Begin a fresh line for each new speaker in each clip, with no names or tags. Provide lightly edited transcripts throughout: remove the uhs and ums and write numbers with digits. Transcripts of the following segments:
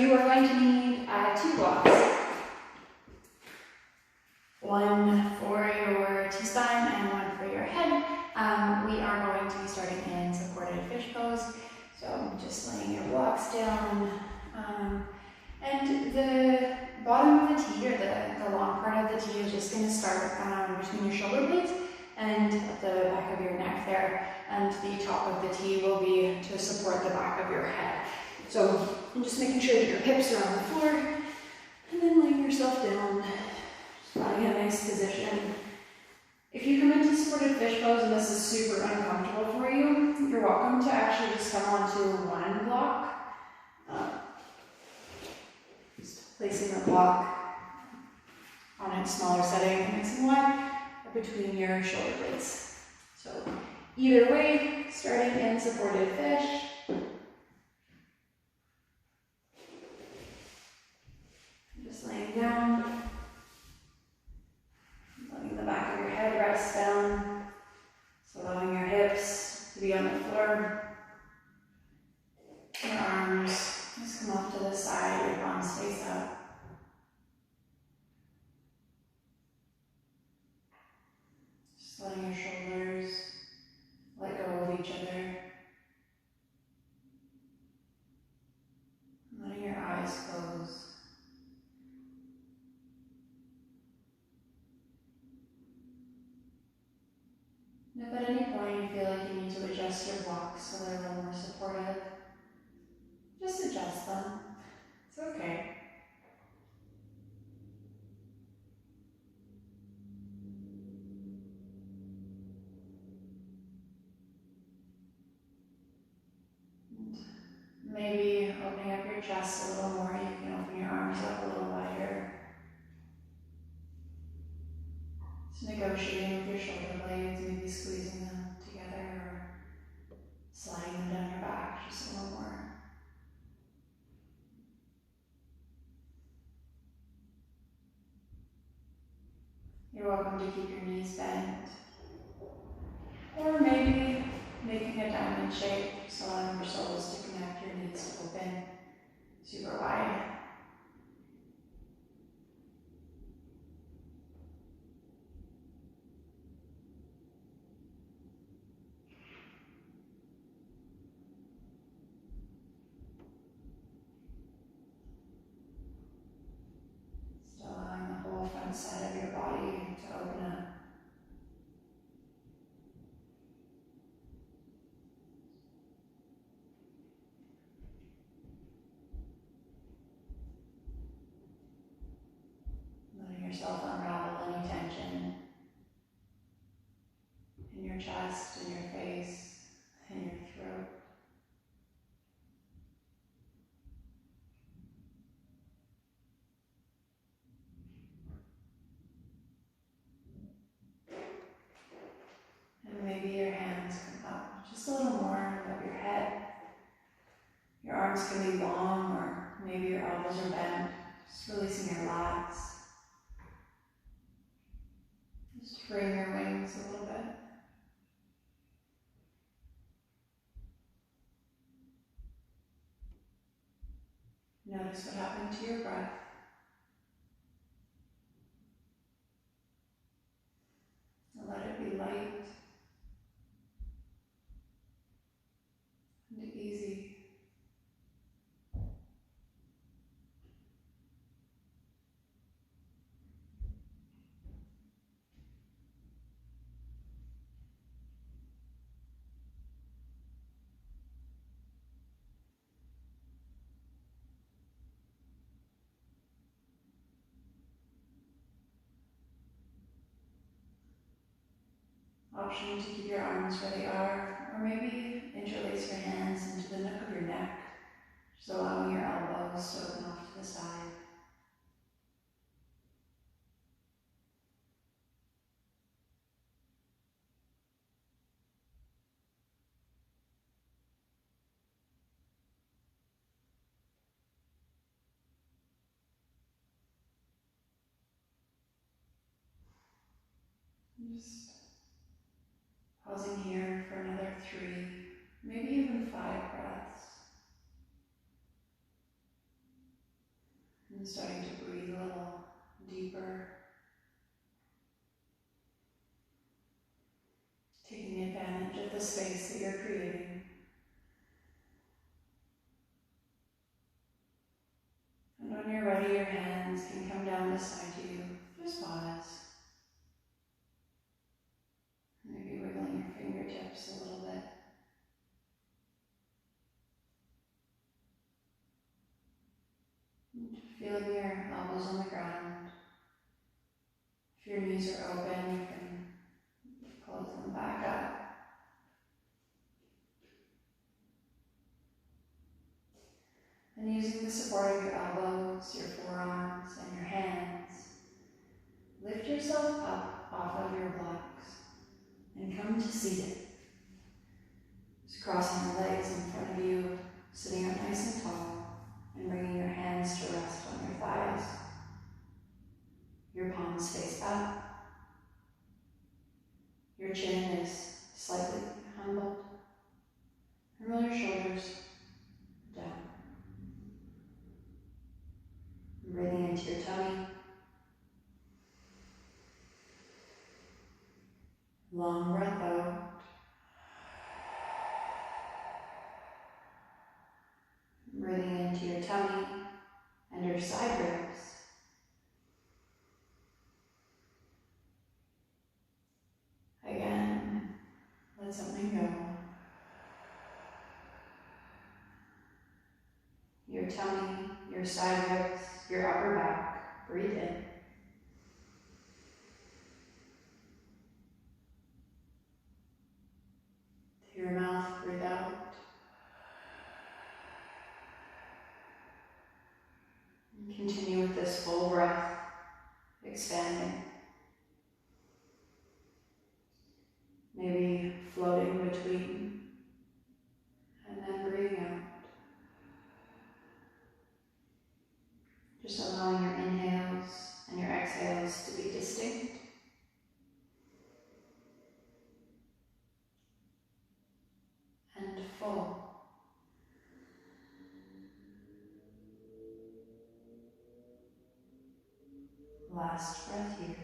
you are going to need 2 blocks. One for your T-spine and one for your head. We are going to be starting in supported fish pose. So just laying your blocks down. And the bottom of the T, or the long part of the T, is just going to start between your shoulder blades and at the back of your neck there. And the top of the T will be to support the back of your head. So I'm just making sure that your hips are on the floor, and then laying yourself down, just finding a nice position. If you come into supported fish pose and this is super uncomfortable for you, you're welcome to actually just come onto one block. Just placing the block on its smaller setting, nice and wide, or between your shoulder blades. So either way, starting in supported fish. Just laying down, letting the back of your head rest down, so allowing your hips to be on the floor. Your arms just come off to the side, your palms face up. Just letting your shoulders let go of each other. Letting your eyes close. And if at any point you feel like you need to adjust your blocks so they're a little more supportive, just adjust them. It's okay. Maybe opening up your chest a little more, you can open your arms up a little wider. Just negotiating with your shoulder blades, maybe squeezing them together or sliding them down your back just a little more. You're welcome to keep your knees bent, or maybe making a diamond shape, just allowing your soles to connect, your knees to open super wide. Still allowing the whole front side of your body to open up. Letting yourself unravel any tension in your chest, in your face, in your throat. And maybe your hands come up just a little more above your head. Your arms can be long, or maybe your elbows are bent, just releasing your lats. Just freeing your wings a little bit. Notice what happened to your breath. And let it be light and easy. Option to keep your arms where they are, or maybe interlace your hands into the nook of your neck, just allowing your elbows to open off to the side. Just pausing here for another 3, maybe even 5 breaths. And starting to breathe a little deeper. Taking advantage of the space that you're creating. And when you're ready, your hands can come down beside you. Just pause. Maybe wiggling your fingertips a little bit. Feeling your elbows on the ground. If your knees are open, you can close them back up. And using the support of your elbows, your forearms, and your hands, lift yourself up off of your blocks and come to seated. Just crossing your legs in front of you, sitting up nice and tall, and bringing your hands to rest on your thighs. Your palms face up. Your chin is slightly humbled. And roll your shoulders down. Breathing into your tummy. Long breath out. Breathing into your tummy and your side ribs. Again, let something go. Your tummy, your side ribs, your upper back. Breathe in. Through your mouth, breathe out. And continue with this full breath, expanding. Maybe floating between, and then breathing out. Just allowing your inhales and your exhales to be distinct. And full. Last breath here.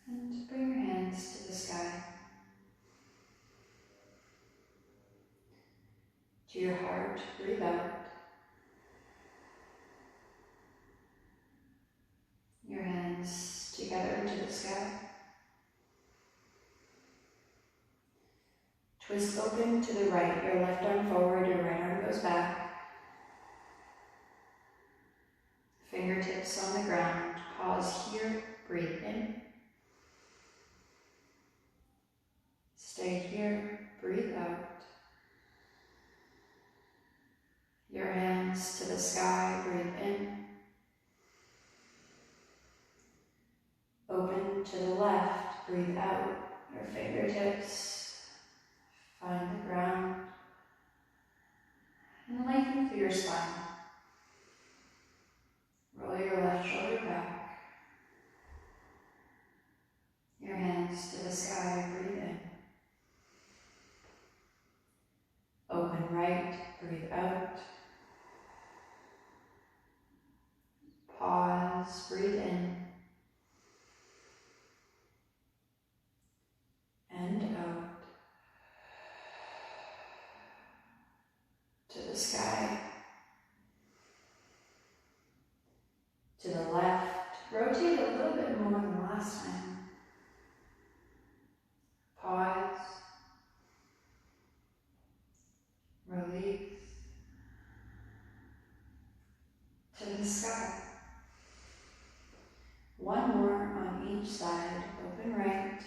And bring your hands to the sky. To your heart, breathe out. Your hands together into the sky. Twist open to the right, your left arm forward, your right arm goes back. Fingertips on the ground. Pause here, breathe in. Stay here, breathe out. Your hands to the sky, breathe in. Open to the left, breathe out. Your fingertips find the ground. And lengthen through your spine. Roll your left shoulder back. Your hands to the sky, breathe in. Open right, breathe out. Pause, breathe in. And out. To the sky. To the left. Rotate a little bit more than last time. Pause. Release. To the sky. One more on each side. Open right.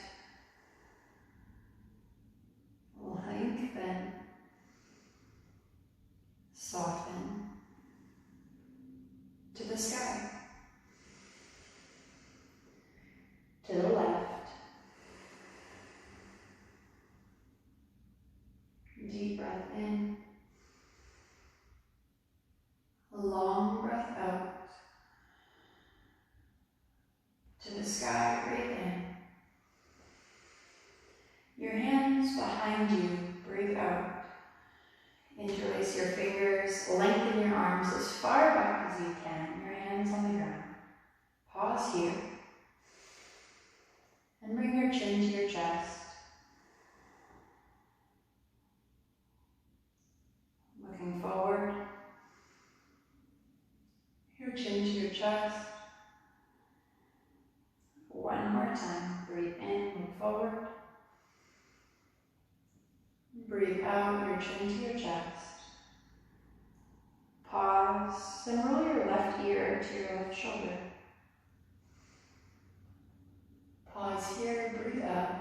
Lengthen. Soften. To the sky. To the left. Deep breath in. A long breath out. To the sky, breathe in. Your hands behind you, breathe out. Interlace your fingers, lengthen your arms as far back as you can, your hands on the ground. Pause here. And bring your chin to your chest. Looking forward. Your chin to your chest. One more time. Breathe in, look forward. Breathe out, your chin to your chest. Pause, and roll your left ear to your left shoulder. Pause here, breathe out.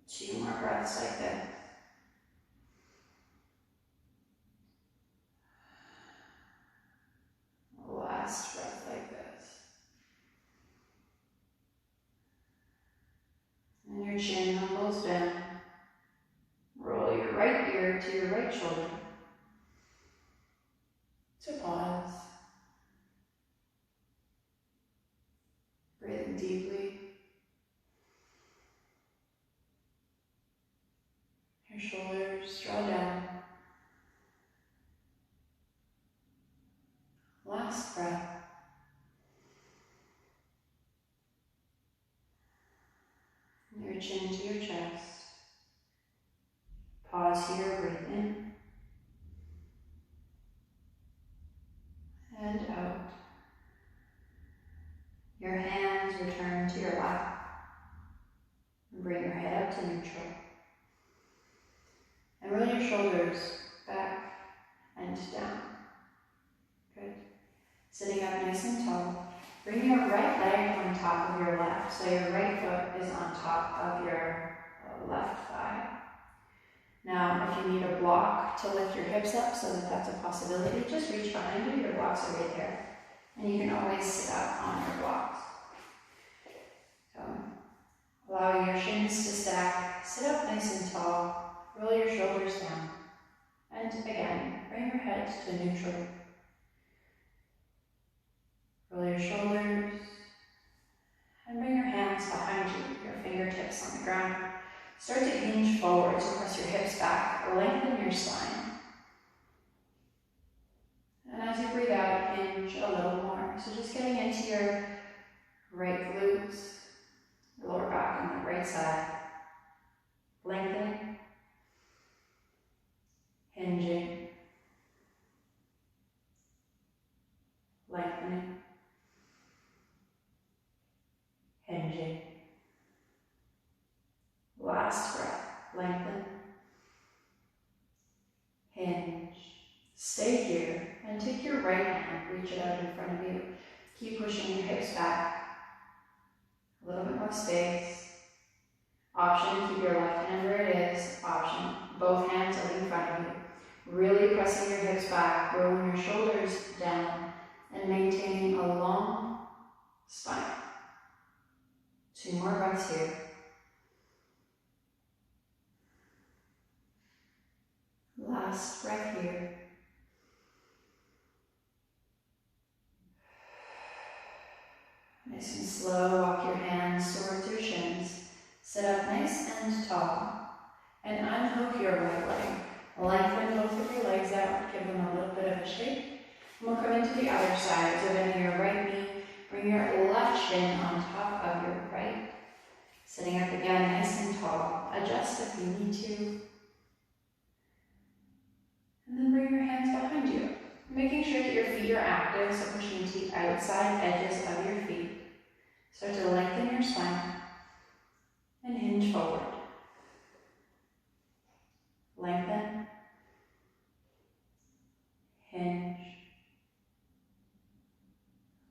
2 more breaths like this. Last breath like this. And your chin humbles down. Roll your right ear to your right shoulder. So pause. Breathe in deeply. Your shoulders draw down. Last breath. Your chin to your chest. Pause here, breathe in. And out. Your hands return to your lap. And bring your head up to neutral. And roll your shoulders back and down. Good. Sitting up nice and tall. Bring your right leg on top of your left, so your right foot is on top of your left thigh. Now, if you need a block to lift your hips up so that that's a possibility, just reach behind you. Your blocks are right there. And you can always sit up on your blocks. So, allowing your shins to stack, sit up nice and tall, roll your shoulders down. And again, bring your head to neutral. Roll your shoulders, and bring your hands behind you, your fingertips on the ground. Start to hinge forward, so press your hips back, lengthen your spine. And as you breathe out, hinge a little more. So just getting into your right glutes, lower back on the right side. Lengthening, hinging, lengthening, hinging. Last breath, lengthen, hinge. Stay here and take your right hand, reach it out in front of you. Keep pushing your hips back. A little bit more space. Option, keep your left hand where it is. Option, both hands are in front of you. Really pressing your hips back, rolling your shoulders down, and maintaining a long spine. 2 more breaths here. Last breath here. Nice and slow, walk your hands towards your shins. Sit up nice and tall. And unhook your right leg. Lengthen both of your legs out, give them a little bit of a shake. And we'll come into the other side. So bend your right knee, bring your left shin on top of your right. Sitting up again, nice and tall. Adjust if you need to. And then bring your hands behind you. Making sure that your feet are active, so pushing to the outside edges of your feet. Start to lengthen your spine and hinge forward. Lengthen, hinge,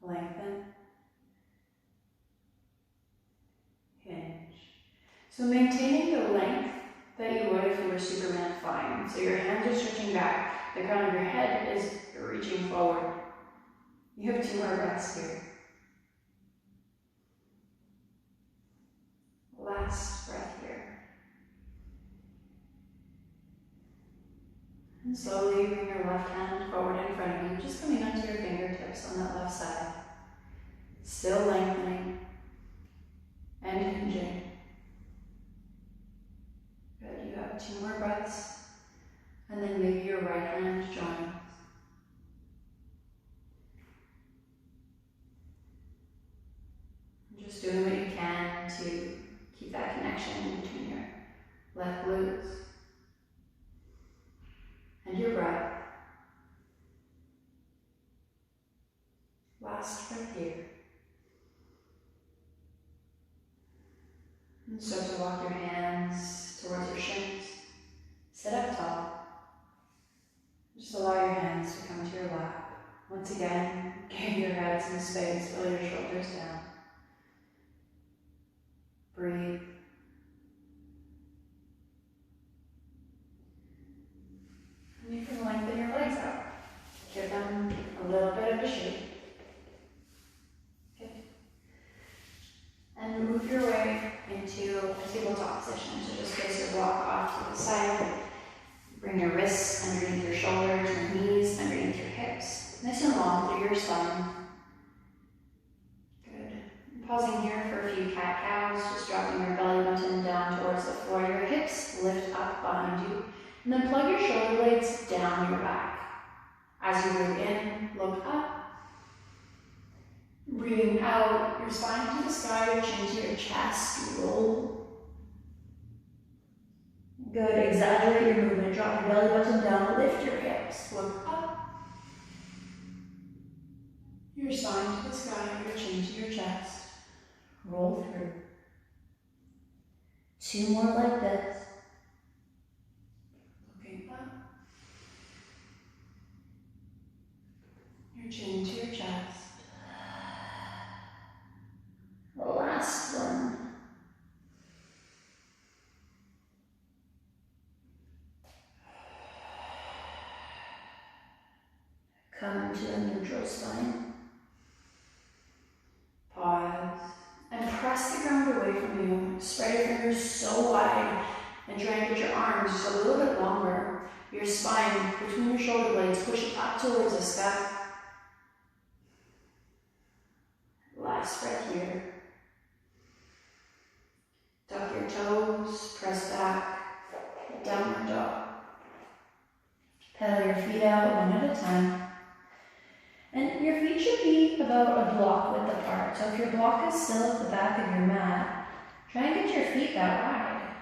lengthen, hinge. So maintaining the length that you would if you were Superman flying. So your hands are stretching back, the crown of your head is reaching forward. You have 2 more breaths here. Last breath here. And slowly bring your left hand forward in front of you, just coming onto your fingertips on that left side. Still lengthening and hinging. what you can to keep that connection between your left glutes and your breath. Last breath here. And start to walk your hands towards your shins. Sit up tall. Just allow your hands to come to your lap. Once again, give your head some space, roll your shoulders down. Breathe. And you can lengthen your legs out. Give them a little bit of a shake. Okay. And move your way into a tabletop position. So just place your block off to the side. Bring your wrists underneath your shoulders, your knees underneath your hips. Nice and long through your spine. Good. Pausing here for a few cat-cows, just dropping your belly button down towards the floor. Your hips lift up behind you. And then plug your shoulder blades down your back. As you breathe in, look up. Breathing out, your spine to the sky, chin to your chest, roll. Good, exaggerate your movement. Drop your belly button down, lift your hips, look up. Your spine to the sky, your chin to your chest. Roll through. 2 more like this. Looking up. Your chin to your chest. The last one. Come to a neutral spine. Pause. And press the ground away from you. Spread your fingers so wide and try and get your arms just a little bit longer. Your spine between your shoulder blades, push it up towards the sky. Last breath here. Tuck your toes, press back, downward dog. Pedal your feet out one at a time. And your feet should be about a block width apart. So if your block is still at the back of your mat, try and get your feet that wide.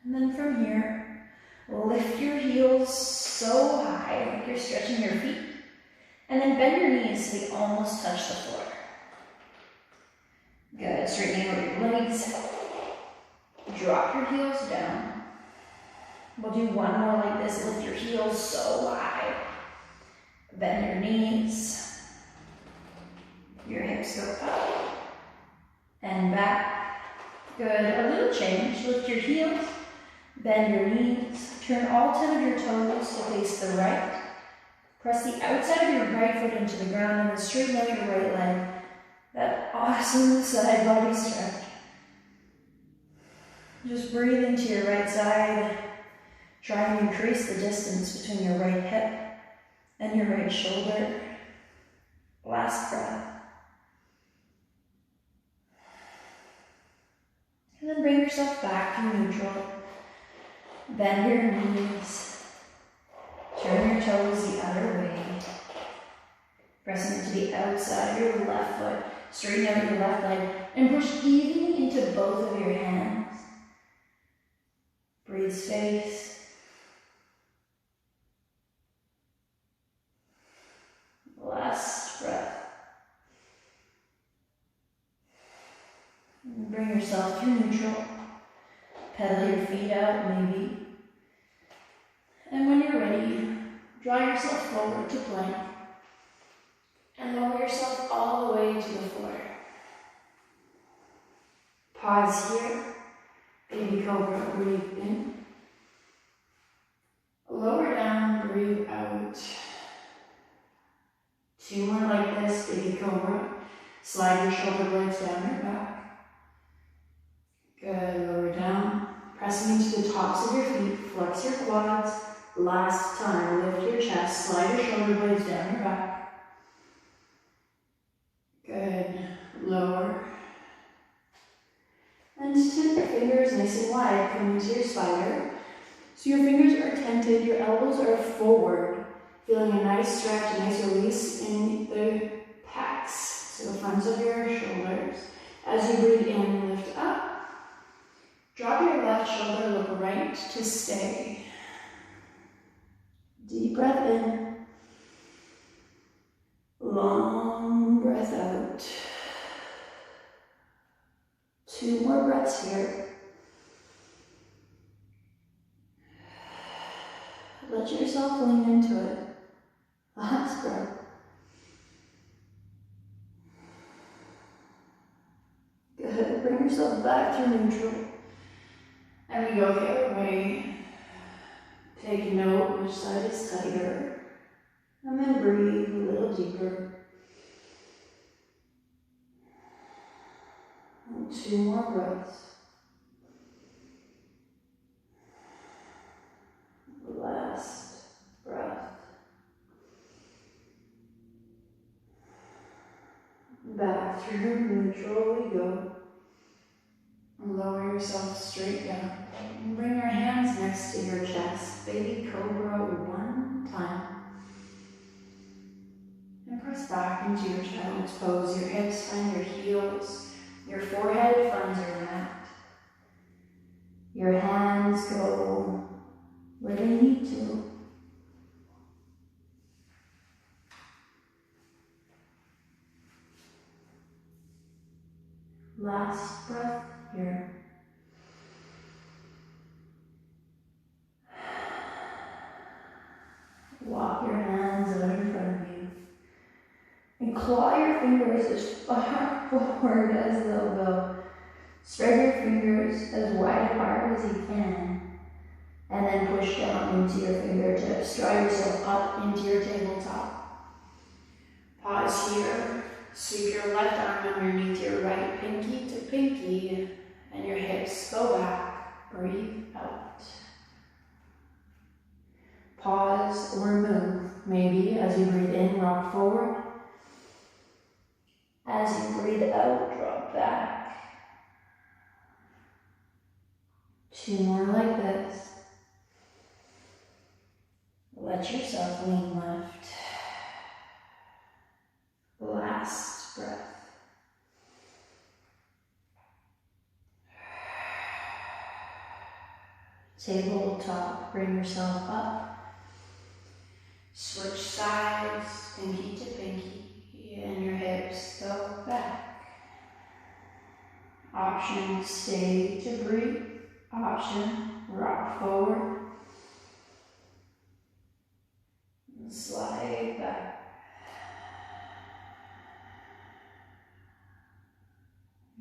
And then from here, lift your heels so high, like you're stretching your feet. And then bend your knees so they almost touch the floor. Good, straightening out your legs. Drop your heels down. We'll do one more like this. Lift your heels so high. Bend your knees. Your hips go up and back. Good, a little change. Lift your heels. Bend your knees. Turn all 10 of your toes to face the right. Press the outside of your right foot into the ground and then straighten out your right leg. That awesome side body stretch. Just breathe into your right side. Try and increase the distance between your right hip and your right shoulder. Last breath. And then bring yourself back to neutral. Bend your knees. Turn your toes the other way. Pressing into the outside of your left foot. Straighten out your left leg and push evenly into both of your hands. Breathe space. Last breath. Bring yourself to neutral. Pedal your feet out, maybe. And when you're ready, draw yourself forward to plank. And lower yourself all the way to the floor. Pause here. Baby cobra, breathe in. Lower down, breathe out. 2 more like this, baby cobra. Slide your shoulder blades down your back. Good, lower down. Pressing into the tops of your feet, flex your quads. Last time, lift your chest, slide your shoulder blades down your back. Good, lower. And tip your fingers nice and wide, come into your spider. So your fingers are tented, your elbows are forward. Feeling a nice stretch, a nice release in the pecs, so the fronts of your shoulders. As you breathe in, lift up. Drop your left shoulder, look right to stay. Deep breath in. Long breath out. 2 more breaths here. Let yourself lean into it. Last breath. Good. Bring yourself back to neutral. And we go the other way. Take note which side is tighter. And then breathe a little deeper. And 2 more breaths. Last breath. Back through neutral we go. Lower yourself straight down. And bring your hands next to your chest. Baby cobra 1 time. And press back into your child's pose. Your hips find your heels. Your forehead finds your mat. Your hands go where they need to. Last breath here. Walk your hands out in front of you. And claw your fingers as far forward as they'll go. Spread your fingers as wide apart as you can. And then push down into your fingertips. Draw yourself up into your tabletop. Pause here. Sweep your left arm underneath your right pinky to pinky. And your hips go back. Breathe out. Pause or move. Maybe as you breathe in, rock forward. As you breathe out, drop back. 2 more like this. Let yourself lean left. Last breath. Tabletop, bring yourself up. Switch sides, pinky to pinky, and your hips go back. Option, stay to breathe. Option, rock forward. And slide back.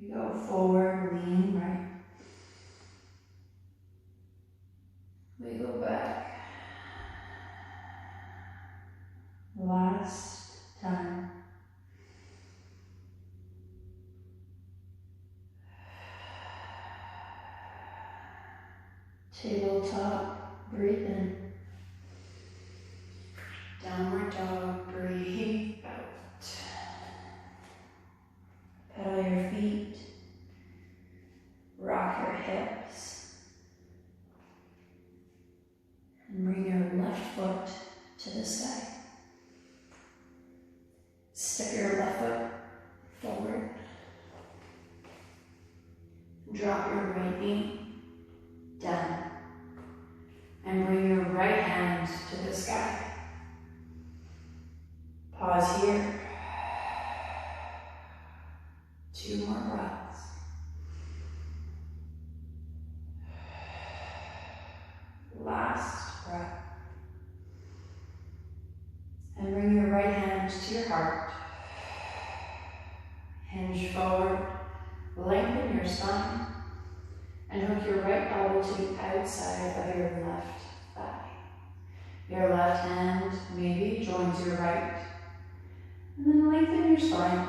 We go forward, lean right. We go back. Last time. Tabletop, breathe in. Downward dog, breathe out. Pedal your feet. Rock your hips. And bring your left foot to the sky. Step your left foot forward. Drop your right knee down. And bring your right hand to the sky. Pause here. 2 more breaths. Last breath. And bring your right hand to your heart. Hinge forward. Lengthen your spine. And hook your right elbow to the outside of your left thigh. Your left hand maybe joins your right. And then lengthen your spine.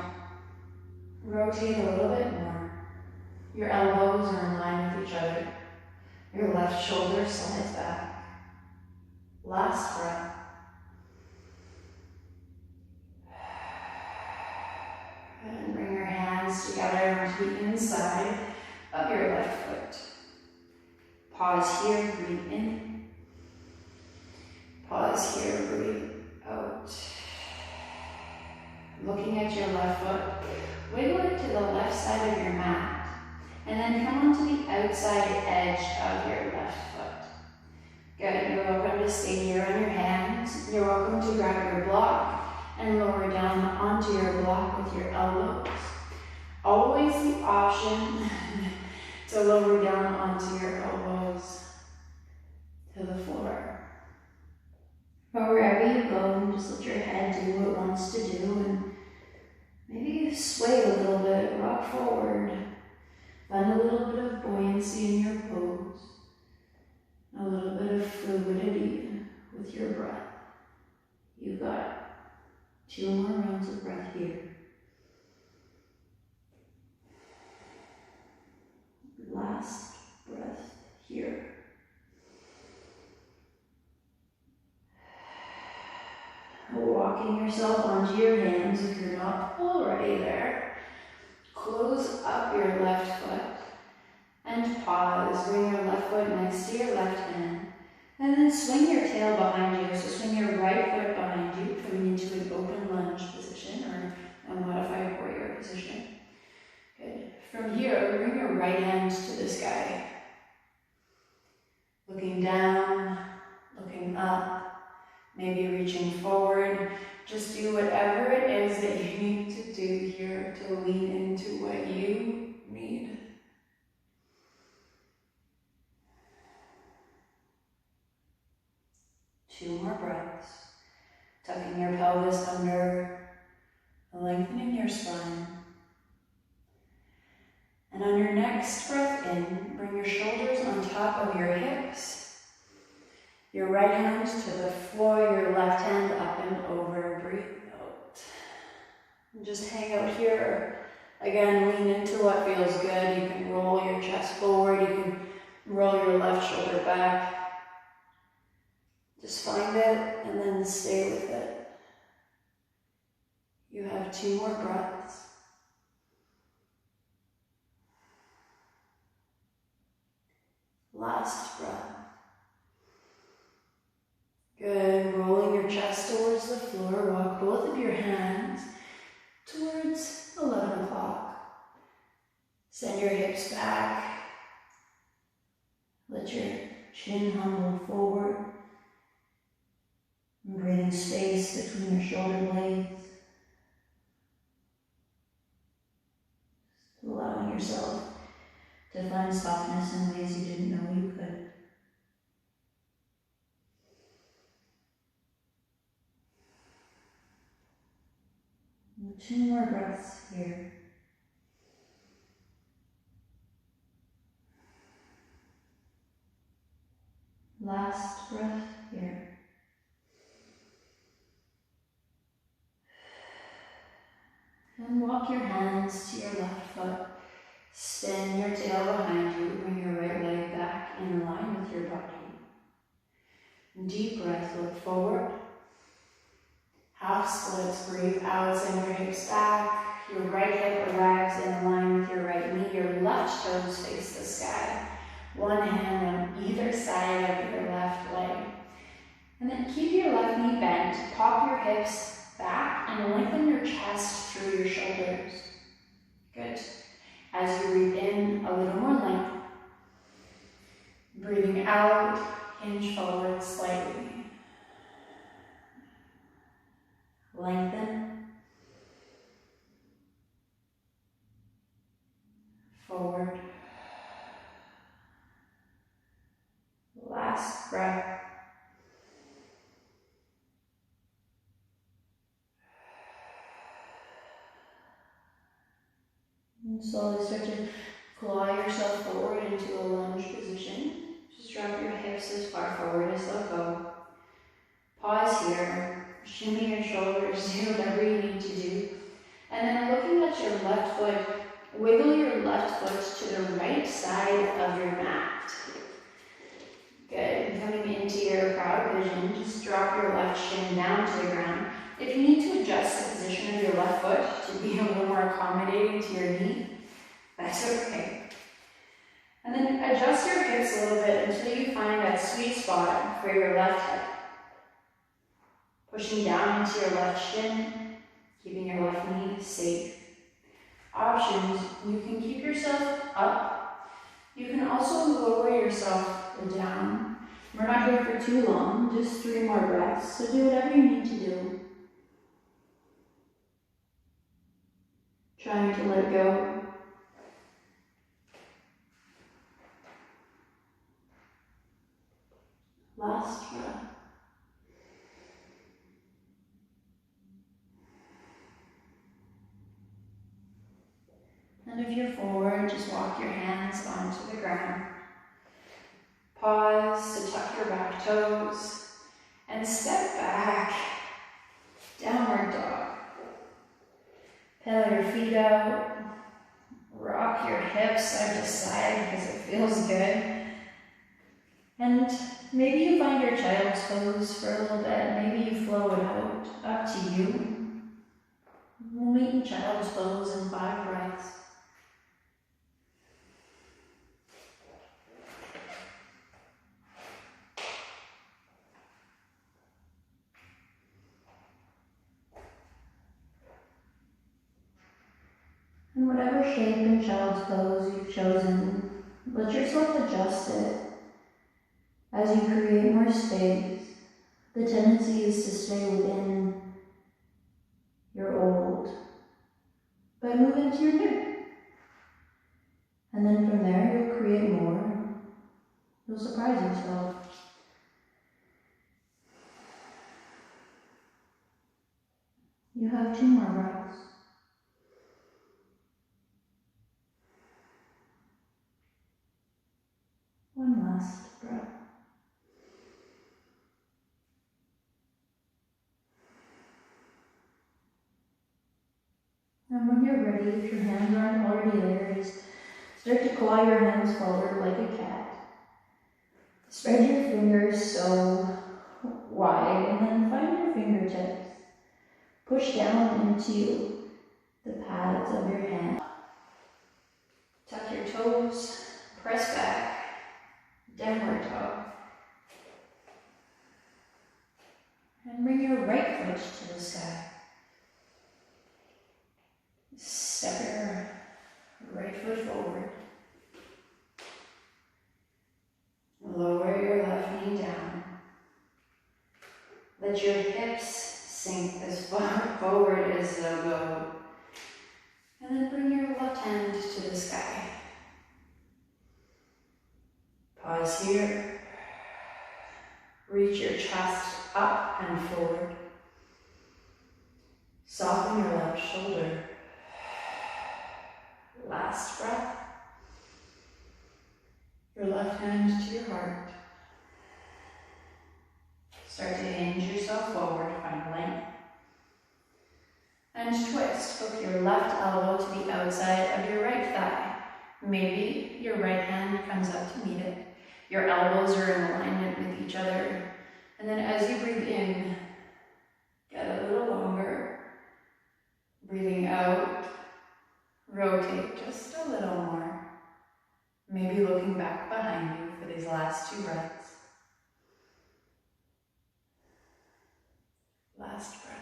Rotate a little bit more. Your elbows are in line with each other. Your left shoulder slides back. Last breath. And bring your hands together onto the inside of your left foot. Pause here, breathe in. Pause here, breathe out. Looking at your left foot, wiggle it to the left side of your mat, and then come onto the outside edge of your left foot. Good, you're welcome to stay here on your hands. You're welcome to grab your block and lower down onto your block with your elbows. Always the option to lower down onto your elbows to the floor. But wherever you go, just let your head do what it wants to do, and maybe sway a little bit, rock forward, find a little bit of buoyancy in your pose, a little bit of fluidity with your breath. You've got 2 more rounds of breath here. Last breath here. Walking yourself onto your hands if you're not already there. Close up your left foot and pause. Bring your left foot next to your left hand, and then swing your tail behind you. So swing your right foot behind you, coming into an open lunge position or a modified warrior position. Good. From here, bring your right hand to the sky. Looking down, looking up, maybe reaching forward. Just do whatever it is that you need to do here to lean into what you need. Two more breaths. Tucking your pelvis under, lengthening your spine. And on your next breath in, bring your shoulders on top of your hips. Your right hand to the floor, your left hand up and over. Breathe out. And just hang out here. Again, lean into what feels good. You can roll your chest forward. You can roll your left shoulder back. Just find it and then stay with it. You have 2 more breaths. Last breath. Good. Rolling your chest towards the floor. Walk both of your hands towards 11 o'clock. Send your hips back. Let your chin humble forward. And breathing space between your shoulder blades. Allowing yourself to find softness in ways you didn't know you could. And 2 more breaths here. Last breath here. And walk your hands to your left foot. Spin your tail behind you. Bring your right leg back in line with your body. Deep breath, look forward. Half splits, breathe out, send your hips back. Your right hip arrives in line with your right knee. Your left toes face the sky. One hand on either side of your left leg. And then keep your left knee bent. Pop your hips back and lengthen your chest through your shoulders. Good. As you breathe in, a little more length. Breathing out, hinge forward slightly. Lengthen. Forward. Last breath. And slowly start to claw yourself forward into a lunge position. Just drop your hips as far forward as they'll go. Pause here. Shimmy your shoulders. Do whatever you need to do. And then looking at your left foot, wiggle your left foot to the right side of your mat. Good. Coming into your proud vision, just drop your left shin down to the ground. If you need to adjust the position of your left foot to be a little more accommodating to your knee, that's okay. And then adjust your hips a little bit until you find that sweet spot for your left hip. Pushing down into your left shin, keeping your left knee safe. options. You can keep yourself up. You can also lower yourself down. We're not here for too long, just 3 more breaths, so do whatever you need to do. Trying to let go. Last breath. And if you're forward, just walk your hands onto the ground. Pause to tuck your back toes and step back. Downward dog. Pedal your feet out. Rock your hips side to side because it feels good. And maybe you find your child's pose for a little bit. Maybe you flow it out. Up to you. We'll meet in child's pose in 5 breaths. And whatever shape in child's pose you've chosen, let yourself adjust it. As you create more space, the tendency is to stay within your old, but move into your new. And then from there, you'll create more. You'll surprise yourself. You have 2 more breaths. One last breath. And when you're ready, if your hands aren't already there, just start to claw your hands forward like a cat. Spread your fingers so wide, and then find your fingertips. Push down into the pads of your hand. Tuck your toes, press back, downward dog. And bring your right foot to the sky. Step your right foot forward. Lower your left knee down. Let your hips sink as far forward as they'll go. And then bring your left hand to the sky. Pause here. Reach your chest up and forward. Soften your left shoulder. Last breath. Your left hand to your heart. Start to hinge yourself forward, find length. And twist. Hook your left elbow to the outside of your right thigh. Maybe your right hand comes up to meet it. Your elbows are in alignment with each other. And then as you breathe in, get a little longer. Breathing out, rotate just a little more. Maybe looking back behind you for these last 2 breaths. Last breath.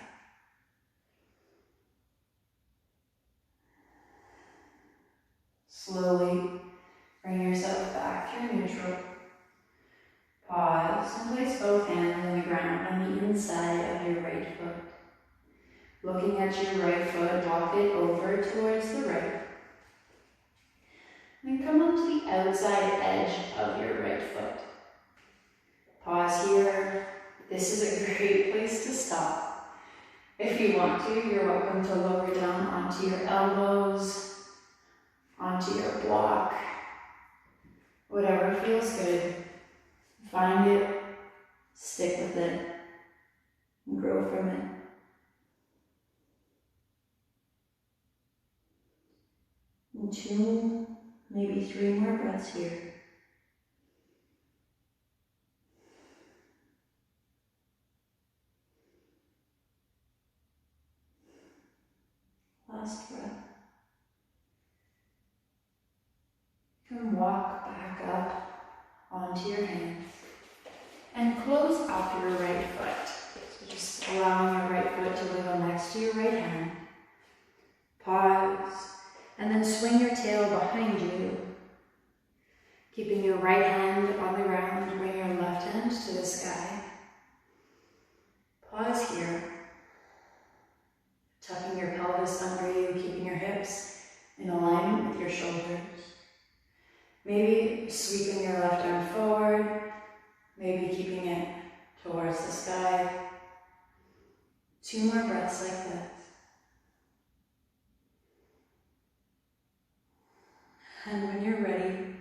Slowly bring yourself back to neutral. Pause and place both hands on the ground on the inside of your right foot. Looking at your right foot, walk it over towards the right. Then come onto the outside edge of your right foot. Pause here. This is a great place to stop. If you want to, you're welcome to lower down onto your elbows, onto your block, whatever feels good. Find it, stick with it, and grow from it. And 2, maybe 3 more breaths here. Last breath. You can walk back up onto your hands and close up your right foot. So just allowing your right foot to wiggle next to your right hand. Pause And then swing your tail behind you, keeping your right hand on the ground, bring your left hand to the sky. Pause here, tucking your pelvis under you, keeping your hips in alignment with your shoulders. Maybe sweeping your left arm forward, maybe keeping it towards the sky. 2 more breaths like this. And when you're ready,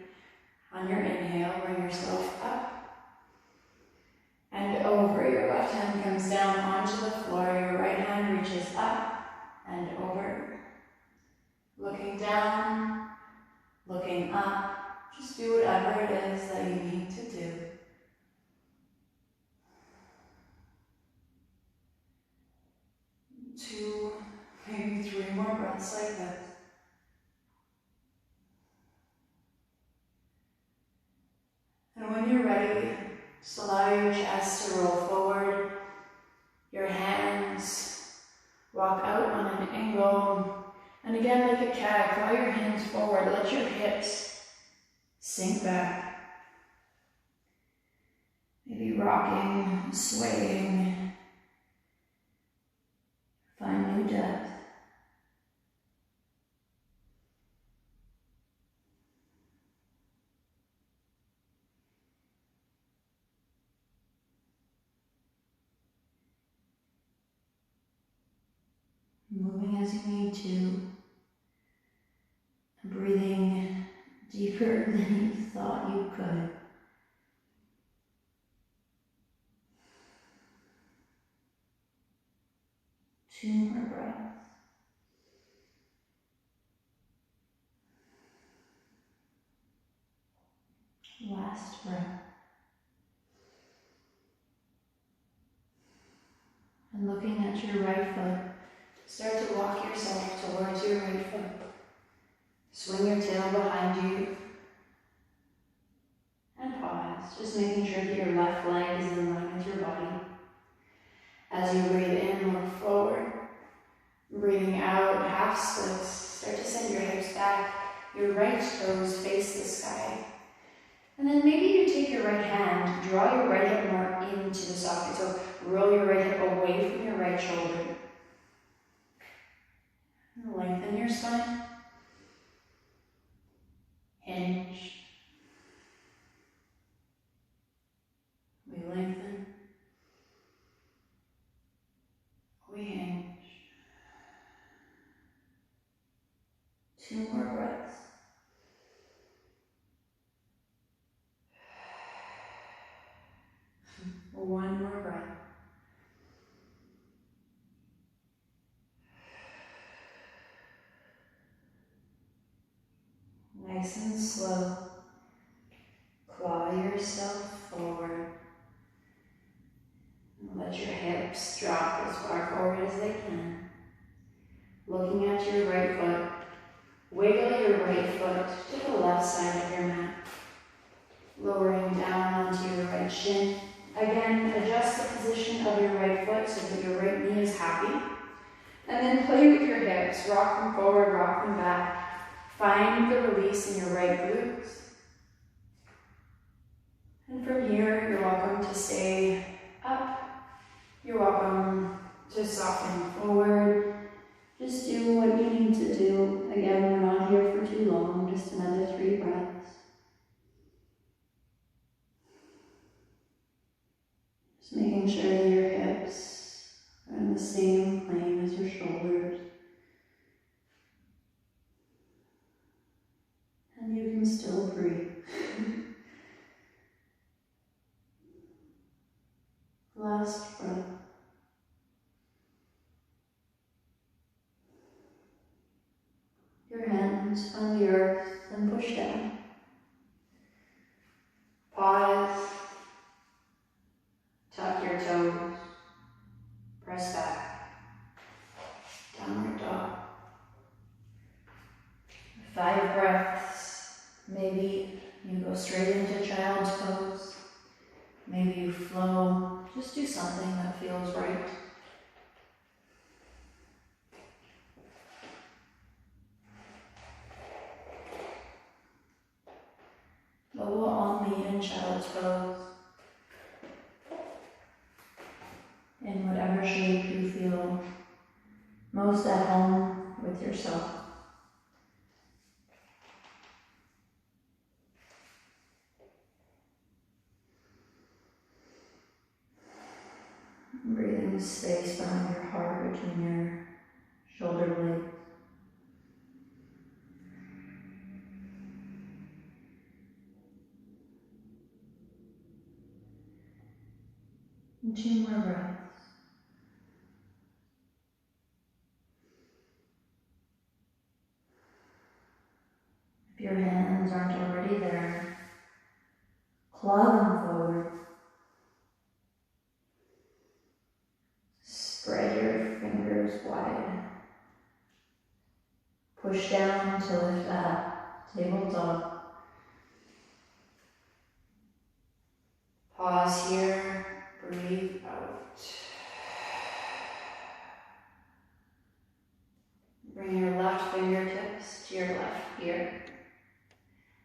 on your inhale, bring yourself up and over. Your left hand comes down onto the floor. Your right hand reaches up and over. Looking down, looking up. Just do whatever it is that you need to do. 2, maybe 3 more breaths like this. And when you're ready, just allow your chest to roll forward, your hands walk out on an angle, and again like a cat, draw your hands forward, let your hips sink back. Maybe rocking, swaying, find new depth. Moving as you need to, breathing deeper than you thought you could. Two more breaths. Last breath. And looking at your right foot, start to walk yourself towards your right foot. Swing your tail behind you and pause, just making sure that your left leg is in line with your body. As you breathe in, look forward. Breathing out, half splits. Start to send your hips back. Your right toes face the sky. And then maybe you take your right hand, draw your right hip more into the socket. So roll your right hip away from your right shoulder. And lengthen your spine. Hinge. We lengthen. We hinge. 2 more breaths. One more breath. Nice and slow. Claw yourself forward. Let your hips drop as far forward as they can. Looking at your right foot. Wiggle your right foot to the left side of your mat. Lowering down onto your right shin. Again, adjust the position of your right foot so that your right knee is happy. And then play with your hips. Rock them forward, rock them back. Find the release in your right glutes. And from here, you're welcome to stay up. You're welcome to soften forward. Just do what you need to do. Again, we're not here for too long, just another 3 breaths. Just making sure that your hips are in the same plane as your shoulders. And you can still breathe. Last breath. Your hands on the earth and push down. Pause. Tuck your toes. Press back. Downward dog. 5 breaths. Maybe you go straight into child's pose. Maybe you flow. Just do something that feels right. in child's pose. In whatever shape you feel most at home with yourself. Breathing space behind your heart between your shoulder blades. And 2 more breaths. If your hands aren't already there, claw them forward. Spread your fingers wide. Push down to lift up, tabletop. Pause here, breathe out. Bring your left fingertips to your left ear.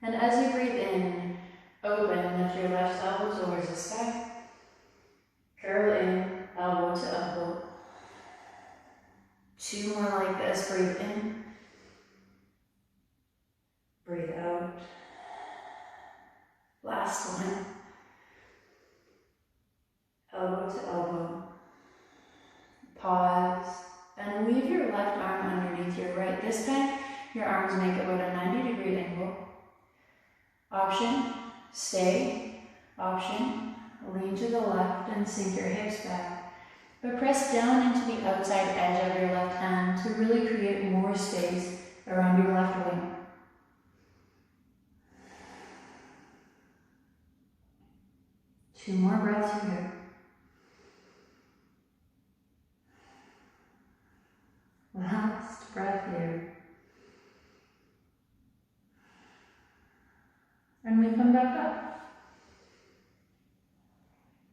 And as you breathe in, open, lift your left elbow towards the sky. Curl in, elbow to elbow. 2 more like this, breathe in. Breathe out. Last one. Elbow to elbow. Pause. And leave your left arm underneath your right. This time, your arms make about a 90-degree angle. Option, stay. Option, lean to the left and sink your hips back. But press down into the outside edge of your left hand to really create more space around your left wing. Two more breaths here. Last breath here. And we come back up.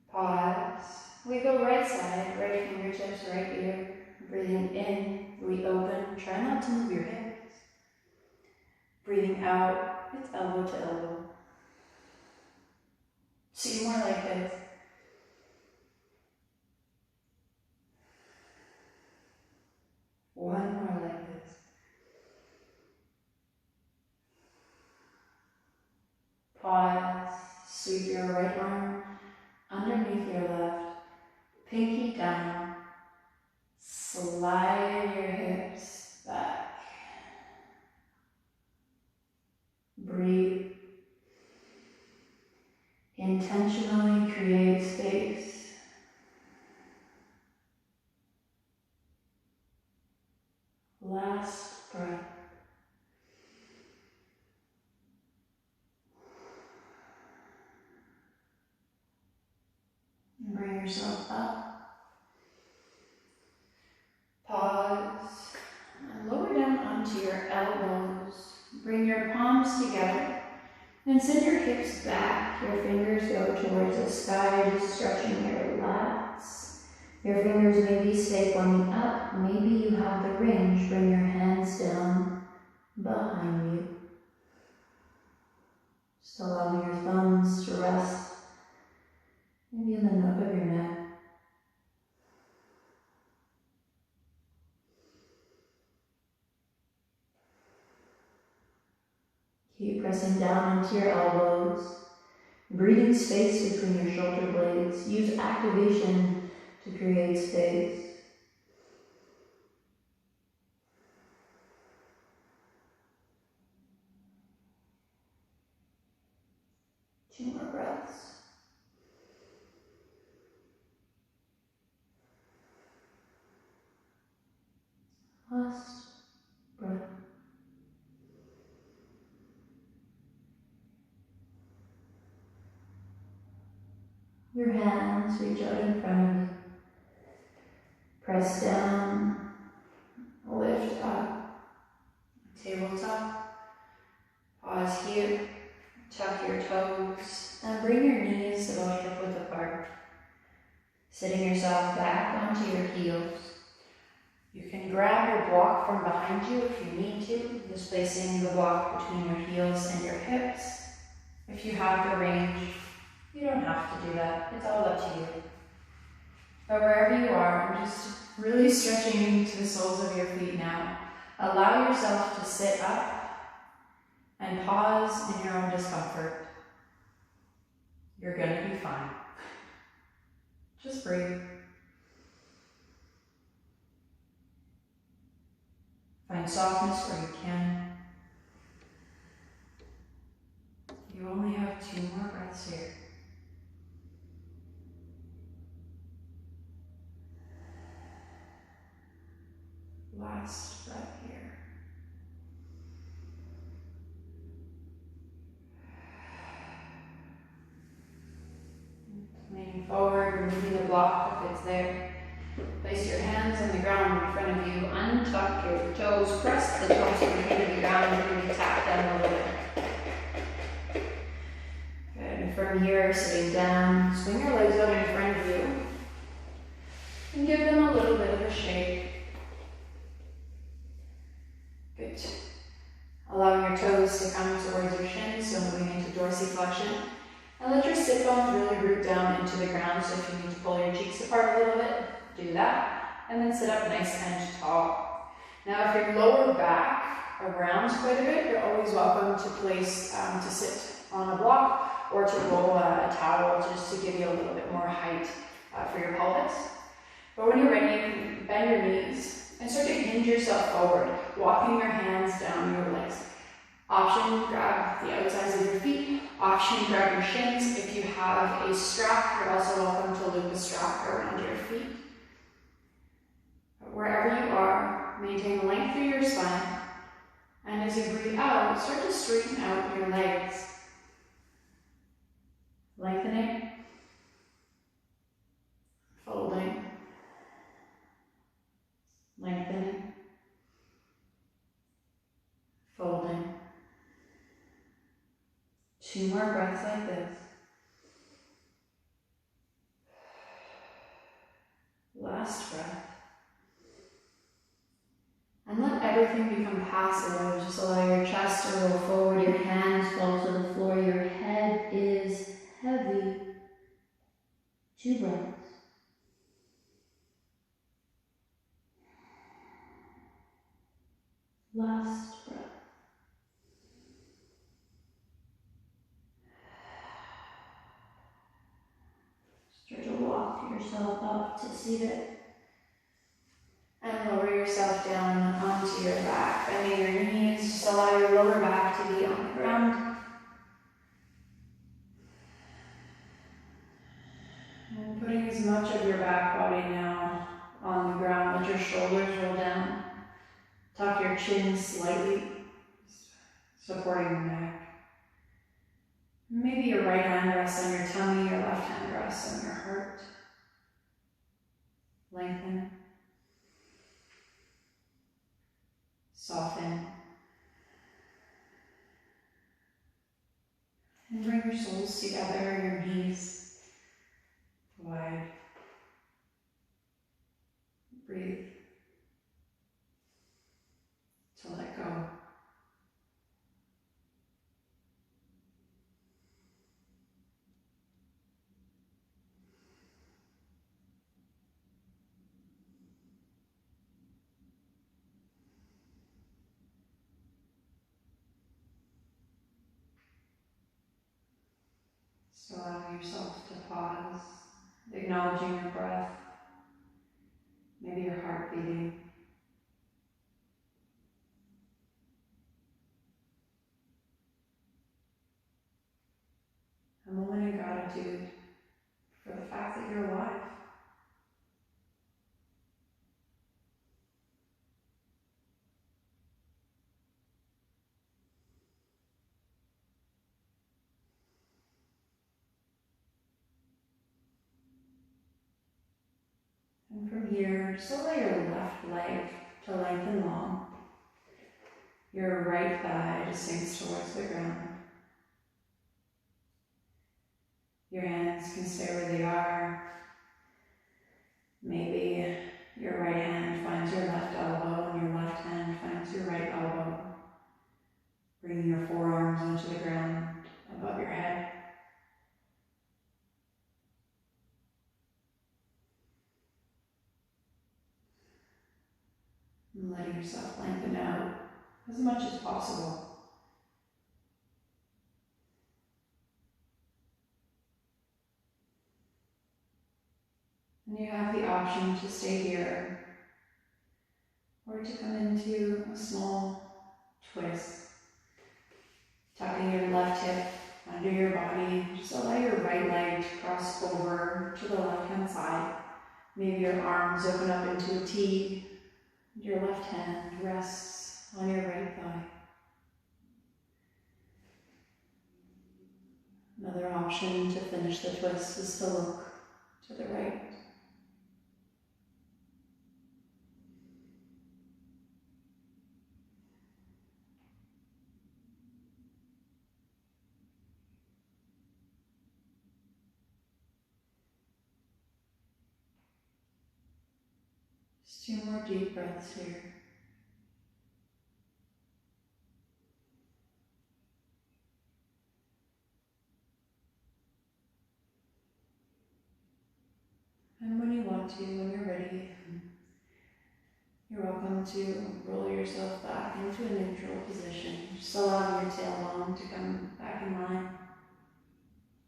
Pause. We go right side, right fingertips, right ear. Breathing in, we open. Try not to move your hips. Breathing out, it's elbow to elbow. 2 more like this. One more like this. Pause. Sweep your right arm underneath your left. Pinky down. Slide your hips back. Breathe. Intentionally create space. Last breath. Bring yourself up. Pause. And lower down onto your elbows. Bring your palms together. And send your hips back. Your fingers go towards the sky, just stretching your lats. Your fingers maybe stay pointing up. Maybe you have the range. Bring your hands down behind you. Just allowing your thumbs to rest maybe in the nook of your neck. Keep pressing down into your elbows, breathing space between your shoulder blades. Use activation to create space. Two more breaths. Last breath. Your hands reach out in front of you. Press down, lift up, tabletop. Pause here, tuck your toes, and bring your knees about hip width apart. Sitting yourself back onto your heels. You can grab your block from behind you if you need to, just placing the block between your heels and your hips. If you have the range, it's all up to you. But wherever you are, I'm just really stretching into the soles of your feet now. Allow yourself to sit up and pause in your own discomfort. You're gonna be fine. Just breathe. Find softness where you can. You only have 2 more breaths here. Last breath here. Leaning forward, removing the block if it's there. Place your hands on the ground in front of you. Untuck your toes. Press the toes to the feet of the ground and really tap them a little bit. Good. And from here, sitting down, swing your legs out in front of you and give them a little bit of a shake. Good. Allowing your toes to come towards your shins, so moving into dorsiflexion. And let your sit bones really root down into the ground, so if you need to pull your cheeks apart a little bit, do that. And then sit up nice and tall. Now if your lower back rounds quite a bit, you're always welcome to place, to sit on a block or to roll a towel just to give you a little bit more height for your pelvis. But when you're ready, you can bend your knees and start to hinge yourself forward, walking your hands down your legs. Option, grab the outsides of your feet. Option, grab your shins. If you have a strap, you're also welcome to loop a strap around your feet. But wherever you are, maintain length through your spine. And as you breathe out, start to straighten out your legs. Lengthening. Folding. Lengthening. Folding. 2 more breaths like this. Last breath. And let everything become passive. Just allow your chest to roll forward, your hands fall to the floor, your head is heavy. 2 breaths. Last breath. Start to walk yourself up to seated. And lower yourself down onto your back. Bending your knees, just allow your lower back to be on the ground. And putting as much of your back body now on the ground. Let your shoulders roll down. Tuck your chin slightly, supporting your neck. Maybe your right hand rests on your tummy, your left hand rests on your heart. Lengthen. Soften. And bring your soles together, your knees wide. Breathe. To let go. So allowing yourself to pause, acknowledging your breath, maybe your heart beating. A moment of gratitude for the fact that you're alive. And from here, just allow your left leg to lengthen long. Your right thigh just sinks towards the ground. Your hands can stay where they are. Maybe your right hand finds your left elbow and your left hand finds your right elbow. Bringing your forearms onto the ground above your head. yourself lengthen out as much as possible. And you have the option to stay here or to come into a small twist, tucking your left hip under your body. Just allow your right leg to cross over to the left-hand side. Maybe your arms open up into a T. Your left hand rests on your right thigh. Another option to finish the twist is to look to the right. Just 2 more deep breaths here. And when you want to, when you're ready, you're welcome to roll yourself back into a neutral position. Just allow your tailbone to come back in line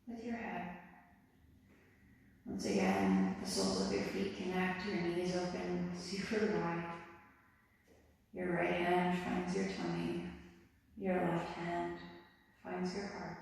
with your head. Once again, the soles of your feet connect, your knees open super wide. Your right hand finds your tummy. Your left hand finds your heart.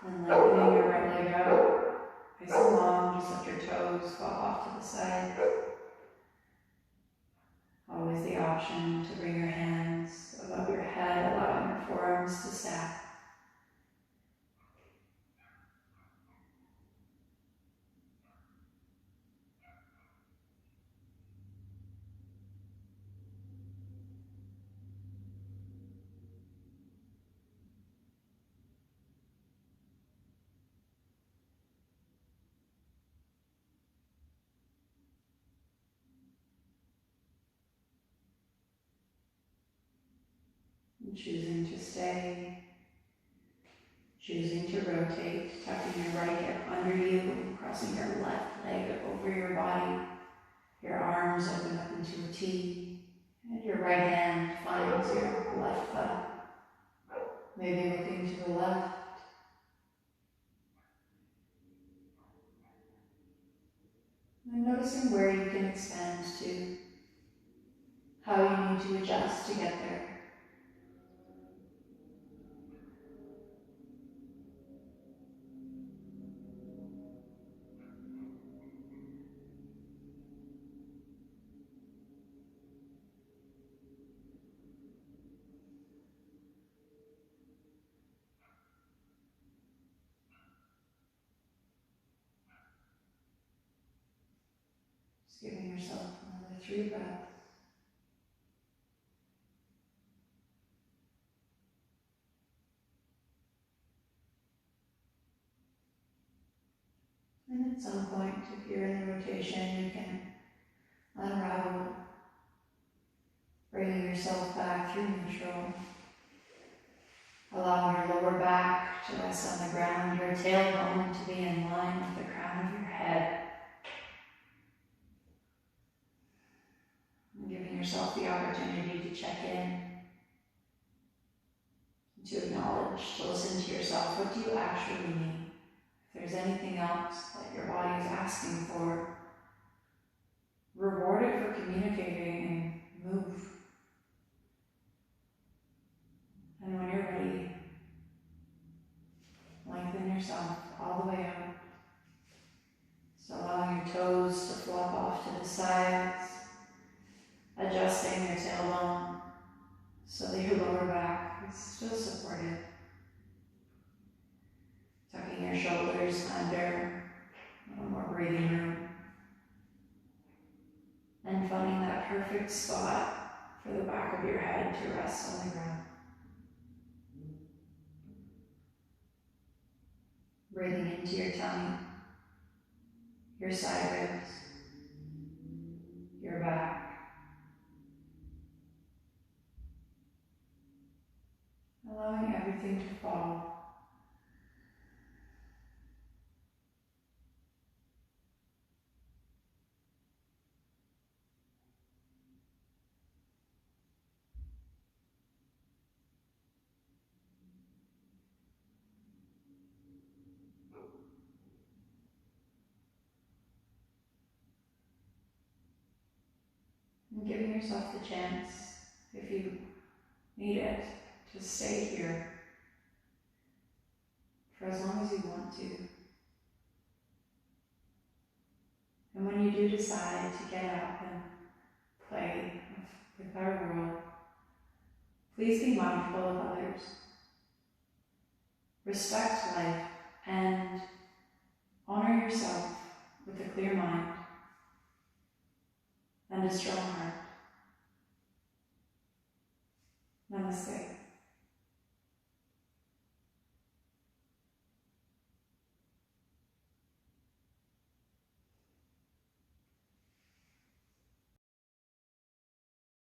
And lengthening your right leg out, nice and long, just let your toes fall off to the side. Always the option to bring your hands above your head, allowing your forearms to stack. And choosing to stay, choosing to rotate, tucking your right hip under you, crossing your left leg over your body. Your arms open up into a T, and your right hand finds your left thigh. Maybe looking to the left. And noticing where you can expand to, how you need to adjust to get there. Just giving yourself another 3 breaths. And at some point, if you're in the rotation, you can unravel, bringing yourself back through neutral. Allowing your lower back to rest on the ground, your tailbone to be in line with the crown of your head. And giving yourself the opportunity to check in, to acknowledge, to listen to yourself. What do you actually need? If there's anything else that your body is asking for, reward it for communicating and move. And when you're ready, lengthen yourself all the way out. So allowing your toes to flop off to the sides, adjusting your tailbone so that your lower back is still supported. Tucking your shoulders under, a little more breathing room. And finding that perfect spot for the back of your head to rest on the ground. Breathing into into your tummy, your side ribs, your back. Allowing everything to fall. And giving yourself the chance, if you need it, to stay here for as long as you want to. And when you do decide to get up and play with our world, please be mindful of others. Respect life and honor yourself with a clear mind and a strong heart. Namaste.